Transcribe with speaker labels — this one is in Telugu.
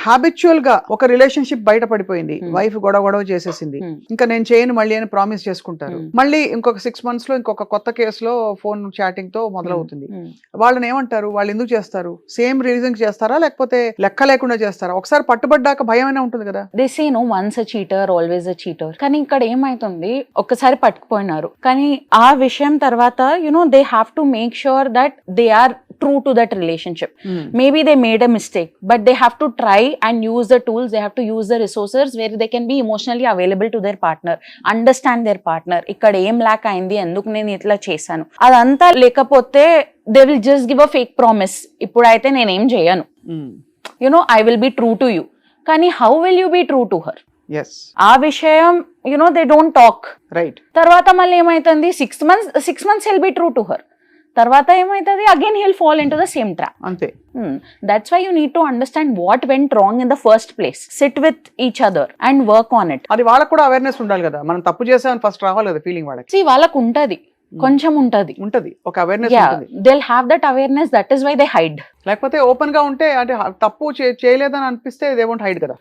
Speaker 1: హ్యాబిచువల్ గా ఒక రిలేషన్షిప్ బయట పడిపోయింది, వైఫ్ గొడవ చేసేసింది, ఇంకా నేను చేయను మళ్ళీ అని ప్రామిస్ చేసుకుంటారు. మళ్ళీ ఇంకొక 6 months లో ఇంకొక కొత్త కేసులో ఫోన్ చాటింగ్ తో మొదలవుతుంది. వాళ్ళని ఏమంటారు? వాళ్ళు ఎందుకు చేస్తారు? సేమ్ రీజన్ చేస్తారా లేకపోతే లెక్క లేకుండా చేస్తారా? ఒకసారి పట్టుబడ్డాక భయమైనా ఉంటుంది కదా.
Speaker 2: They say no once a cheater always a cheater. కానీ ఇక్కడ ఏమైతుంది, ఒక్కసారి పట్టుకుపోయినారు కానీ ఆ విషయం తర్వాత they have to make sure that they are true to that relationship. Maybe they made a mistake, but they have to try and use the tools, they have to use the resources where they can be emotionally available to their partner, understand their partner. ikkada em lack ayindi, enduku nenu itla chesanu adantha lekapothe they will just give a fake promise. Ippudaithe nenu em cheyanu, I will be true to you. Kani how will you be true to her?
Speaker 1: Yes,
Speaker 2: ఆ విషయం they don't talk.
Speaker 1: Right.
Speaker 2: తర్వాత మళ్ళీ ఏమైతుంది, 6 months he'll be true to her. తర్వాత ఏమైతుంది, again he'll fall into the same trap.
Speaker 1: అంతే.
Speaker 2: That's why you need to understand what went wrong in the first place. Sit with each other and work on it.
Speaker 1: అది వాళ్ళకు కూడా అవేర్నెస్ ఉండాలి కదా, మనం తప్పు చేసామని ఫస్ట్ రావాలి కదా ఫీలింగ్ వాళ్ళకి.
Speaker 2: See, వాళ్ళకు ఉంటది, కొంచెం ఉంటది ఒక
Speaker 1: అవేర్నెస్ ఉంటుంది.
Speaker 2: they'll have that awareness, that is why they hide.
Speaker 1: లేకపోతే ఓపెన్ గా ఉంటే అంటే తప్పు చేయలేదని అనిపిస్తే దే వోంట్ హైడ్ కదా.